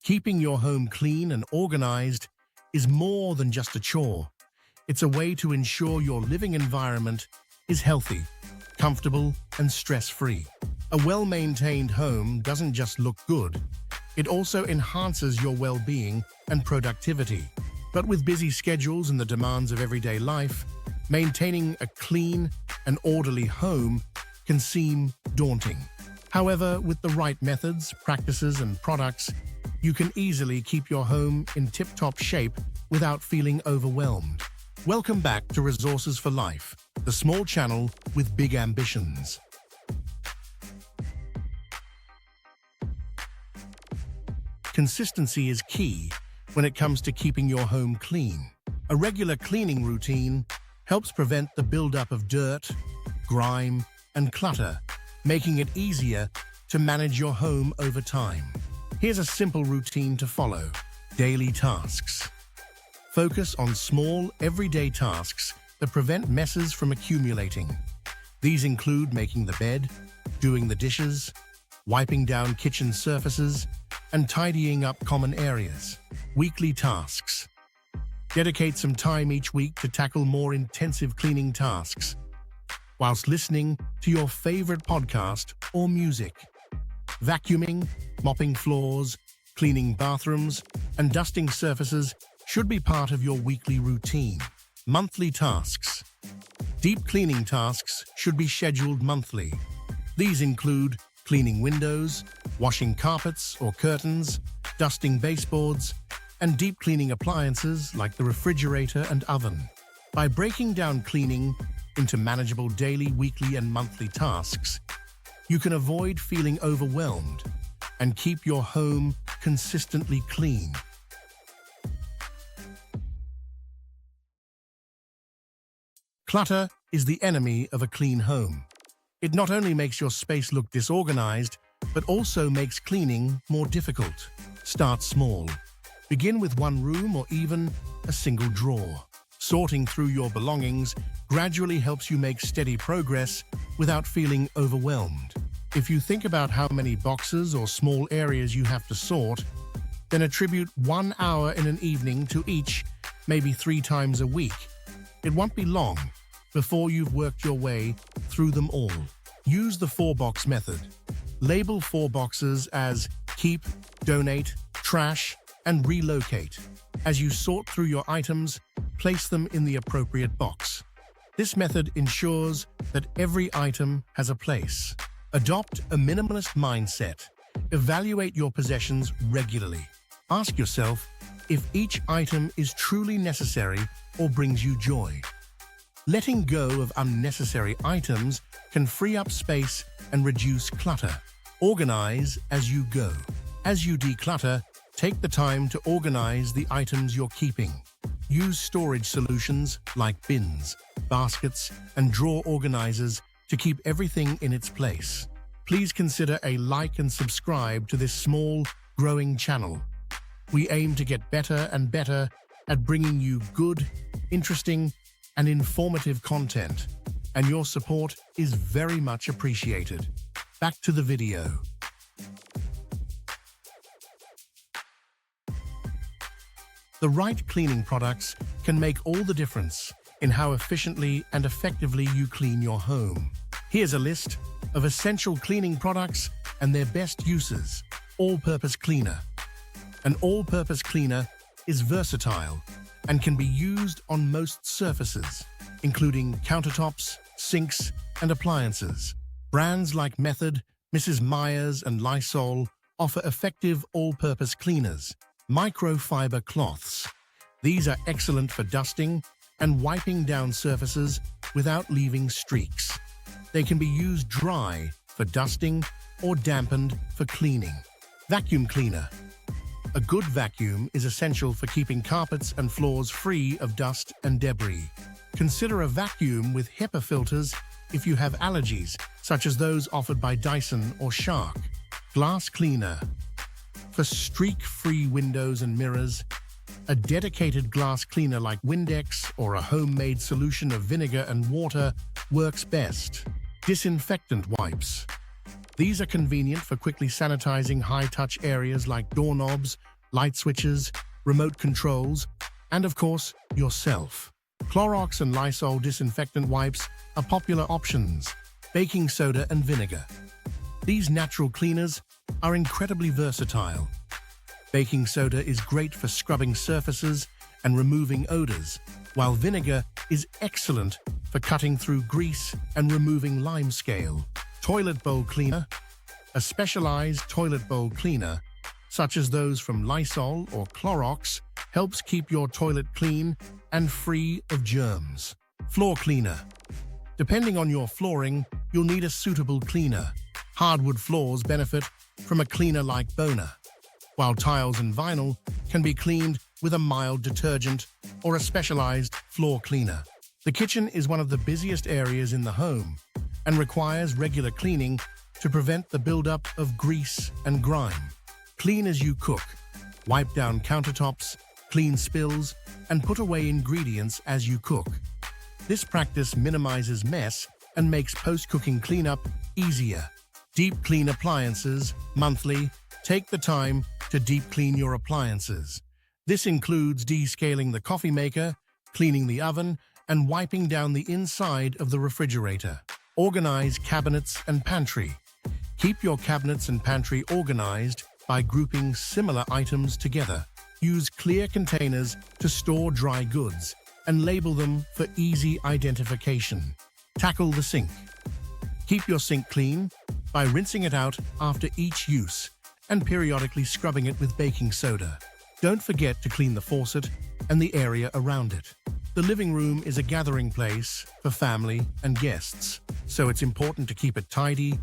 Keeping your home clean and organized is more than just a chore. It's a way to ensure your living environment is healthy, comfortable, and stress-free. A well-maintained home doesn't just look good, it also enhances your well-being and productivity. But with busy schedules and the demands of everyday life, maintaining a clean and orderly home can seem daunting. However, with the right methods, practices, and products, you can easily keep your home in tip-top shape without feeling overwhelmed. Welcome back to Resources for Life, the small channel with big ambitions. Consistency is key when it comes to keeping your home clean. A regular cleaning routine helps prevent the buildup of dirt, grime, and clutter, making it easier to manage your home over time. Here's a simple routine to follow. Daily tasks. Focus on small, everyday tasks that prevent messes from accumulating. These include making the bed, doing the dishes, wiping down kitchen surfaces, and tidying up common areas. Weekly tasks. Dedicate some time each week to tackle more intensive cleaning tasks, whilst listening to your favorite podcast or music. Vacuuming, mopping floors, cleaning bathrooms, and dusting surfaces should be part of your weekly routine. Monthly tasks. Deep cleaning tasks should be scheduled monthly. These include cleaning windows, washing carpets or curtains, dusting baseboards, and deep cleaning appliances like the refrigerator and oven. By breaking down cleaning into manageable daily, weekly, and monthly tasks, you can avoid feeling overwhelmed and keep your home consistently clean. Clutter is the enemy of a clean home. It not only makes your space look disorganized, but also makes cleaning more difficult. Start small. Begin with one room or even a single drawer. Sorting through your belongings gradually helps you make steady progress without feeling overwhelmed. If you think about how many boxes or small areas you have to sort, then attribute 1 hour in an evening to each, maybe 3 times a week. It won't be long before you've worked your way through them all. Use the 4-box method. Label 4 boxes as keep, donate, trash, and relocate. As you sort through your items, place them in the appropriate box. This method ensures that every item has a place. Adopt a minimalist mindset. Evaluate your possessions regularly. Ask yourself if each item is truly necessary or brings you joy. Letting go of unnecessary items can free up space and reduce clutter. Organize as you go. As you declutter, take the time to organize the items you're keeping. Use storage solutions like bins, baskets, and drawer organizers to keep everything in its place. Please consider a like and subscribe to this small, growing channel. We aim to get better and better at bringing you good, interesting, and informative content, and your support is very much appreciated. Back to the video. The right cleaning products can make all the difference in how efficiently and effectively you clean your home. Here's a list of essential cleaning products and their best uses. All-purpose cleaner. An all-purpose cleaner is versatile and can be used on most surfaces, including countertops, sinks, and appliances. Brands like Method, Mrs. Meyer's, and Lysol offer effective all-purpose cleaners. Microfiber cloths. These are excellent for dusting and wiping down surfaces without leaving streaks. They can be used dry for dusting or dampened for cleaning. Vacuum cleaner. A good vacuum is essential for keeping carpets and floors free of dust and debris. Consider a vacuum with HEPA filters if you have allergies, such as those offered by Dyson or Shark. Glass cleaner. For streak-free windows and mirrors, a dedicated glass cleaner like Windex or a homemade solution of vinegar and water works best. Disinfectant wipes. These are convenient for quickly sanitizing high-touch areas like doorknobs, light switches, remote controls, and of course, yourself. Clorox and Lysol disinfectant wipes are popular options. Baking soda and vinegar. These natural cleaners are incredibly versatile. Baking soda is great for scrubbing surfaces and removing odors, while vinegar is excellent for cutting through grease and removing limescale. Toilet bowl cleaner. A specialized toilet bowl cleaner, such as those from Lysol or Clorox, helps keep your toilet clean and free of germs. Floor cleaner. Depending on your flooring, you'll need a suitable cleaner. Hardwood floors benefit from a cleaner like Boner, while tiles and vinyl can be cleaned with a mild detergent or a specialized floor cleaner. The kitchen is one of the busiest areas in the home and requires regular cleaning to prevent the buildup of grease and grime. Clean as you cook. Wipe down countertops, clean spills, and put away ingredients as you cook. This practice minimizes mess and makes post-cooking cleanup easier. Deep clean appliances. Monthly, take the time to deep clean your appliances. This includes descaling the coffee maker, cleaning the oven, and wiping down the inside of the refrigerator. Organize cabinets and pantry. Keep your cabinets and pantry organized by grouping similar items together. Use clear containers to store dry goods and label them for easy identification. Tackle the sink. Keep your sink clean by rinsing it out after each use and periodically scrubbing it with baking soda. Don't forget to clean the faucet and the area around it. The living room is a gathering place for family and guests, so it's important to keep it tidy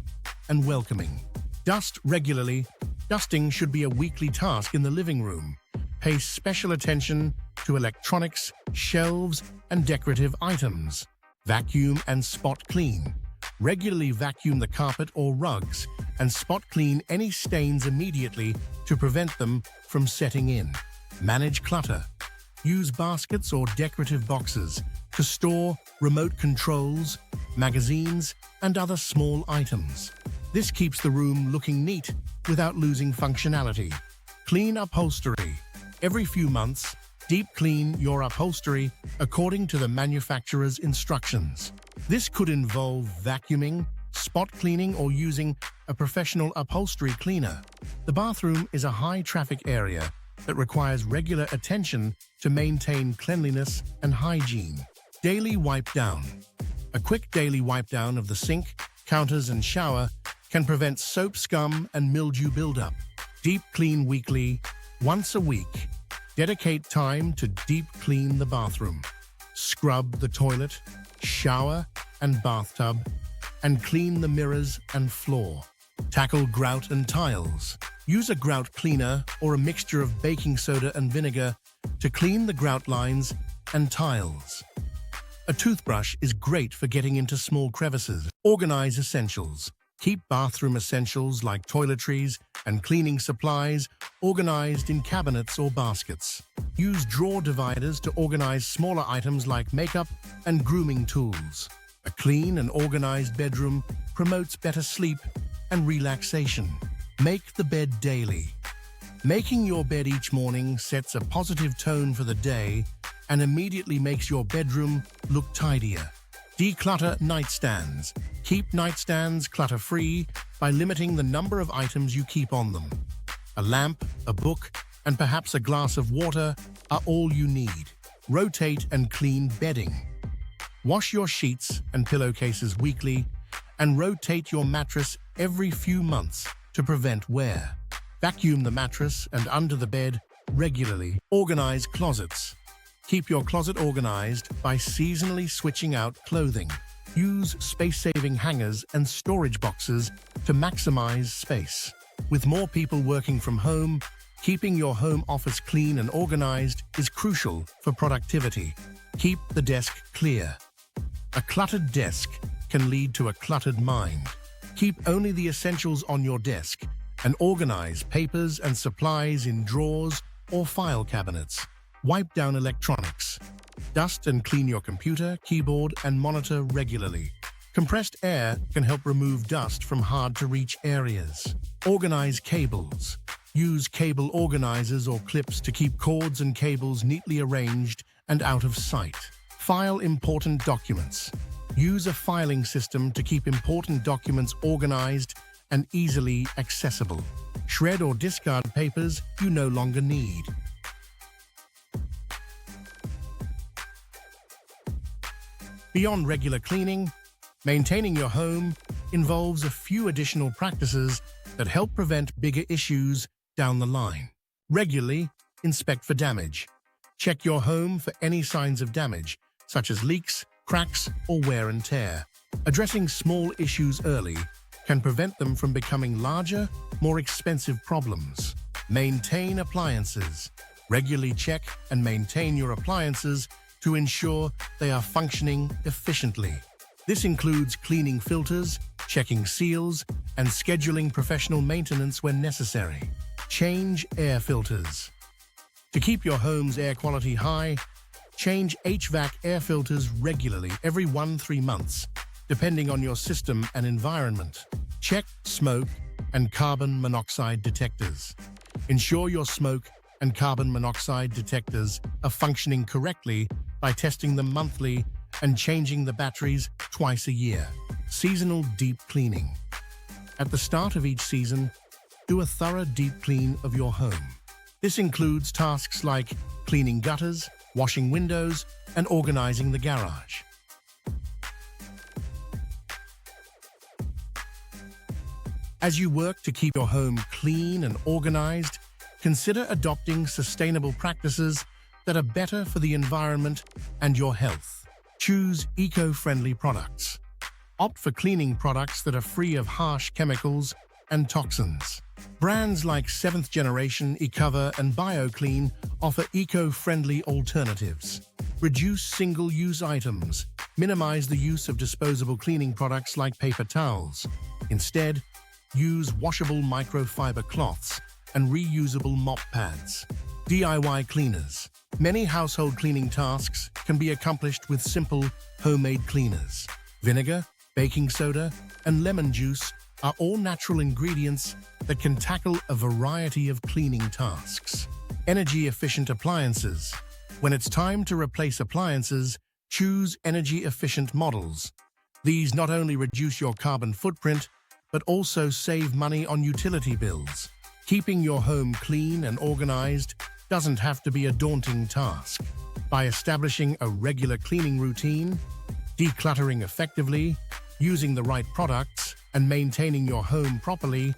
and welcoming. Dust regularly. Dusting should be a weekly task in the living room. Pay special attention to electronics, shelves, and decorative items. Vacuum and spot clean. Regularly vacuum the carpet or rugs and spot clean any stains immediately to prevent them from setting in. Manage clutter. Use baskets or decorative boxes to store remote controls, magazines, and other small items. This keeps the room looking neat without losing functionality. Clean upholstery. Every few months, deep clean your upholstery according to the manufacturer's instructions. This could involve vacuuming, spot cleaning, or using a professional upholstery cleaner. The bathroom is a high-traffic area that requires regular attention to maintain cleanliness and hygiene. Daily wipe down. A quick daily wipe down of the sink, counters, and shower can prevent soap scum and mildew buildup. Deep clean weekly, once a week. Dedicate time to deep clean the bathroom. Scrub the toilet, shower, and bathtub, and clean the mirrors and floor. Tackle grout and tiles. Use a grout cleaner or a mixture of baking soda and vinegar to clean the grout lines and tiles. A toothbrush is great for getting into small crevices. Organize essentials. Keep bathroom essentials like toiletries and cleaning supplies organized in cabinets or baskets. Use drawer dividers to organize smaller items like makeup and grooming tools. A clean and organized bedroom promotes better sleep and relaxation. Make the bed daily. Making your bed each morning sets a positive tone for the day and immediately makes your bedroom look tidier. Declutter nightstands. Keep nightstands clutter-free by limiting the number of items you keep on them. A lamp, a book, and perhaps a glass of water are all you need. Rotate and clean bedding. Wash your sheets and pillowcases weekly and rotate your mattress every few months to prevent wear. Vacuum the mattress and under the bed regularly. Organize closets. Keep your closet organized by seasonally switching out clothing. Use space-saving hangers and storage boxes to maximize space. With more people working from home, keeping your home office clean and organized is crucial for productivity. Keep the desk clear. A cluttered desk can lead to a cluttered mind. Keep only the essentials on your desk and organize papers and supplies in drawers or file cabinets. Wipe down electronics. Dust and clean your computer, keyboard, and monitor regularly. Compressed air can help remove dust from hard-to-reach areas. Organize cables. Use cable organizers or clips to keep cords and cables neatly arranged and out of sight. File important documents. Use a filing system to keep important documents organized and easily accessible. Shred or discard papers you no longer need. Beyond regular cleaning, maintaining your home involves a few additional practices that help prevent bigger issues down the line. Regularly, inspect for damage. Check your home for any signs of damage, such as leaks, cracks, or wear and tear. Addressing small issues early can prevent them from becoming larger, more expensive problems. Maintain appliances. Regularly check and maintain your appliances to ensure they are functioning efficiently. This includes cleaning filters, checking seals, and scheduling professional maintenance when necessary. Change air filters. To keep your home's air quality high, change HVAC air filters regularly every 1-3 months, depending on your system and environment. Check smoke and carbon monoxide detectors. Ensure your smoke and carbon monoxide detectors are functioning correctly by testing them monthly and changing the batteries twice a year. Seasonal deep cleaning. At the start of each season, do a thorough deep clean of your home. This includes tasks like cleaning gutters, washing windows, and organizing the garage. As you work to keep your home clean and organized, consider adopting sustainable practices that are better for the environment and your health. Choose eco-friendly products. Opt for cleaning products that are free of harsh chemicals and toxins. Brands like 7th Generation, eCover, and BioClean offer eco-friendly alternatives. Reduce single-use items. Minimize the use of disposable cleaning products like paper towels. Instead, use washable microfiber cloths and reusable mop pads. DIY cleaners. Many household cleaning tasks can be accomplished with simple, homemade cleaners. Vinegar, baking soda, and lemon juice are all natural ingredients that can tackle a variety of cleaning tasks. Energy-efficient appliances. When it's time to replace appliances, choose energy-efficient models. These not only reduce your carbon footprint, but also save money on utility bills. Keeping your home clean and organized doesn't have to be a daunting task. By establishing a regular cleaning routine, decluttering effectively, using the right products, and maintaining your home properly,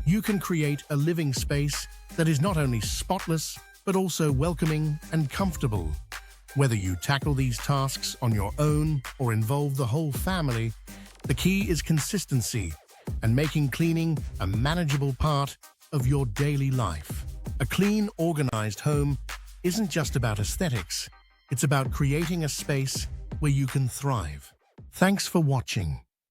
you can create a living space that is not only spotless, but also welcoming and comfortable. Whether you tackle these tasks on your own or involve the whole family, the key is consistency and making cleaning a manageable part of your daily life. A clean, organized home isn't just about aesthetics, it's about creating a space where you can thrive. Thanks for watching.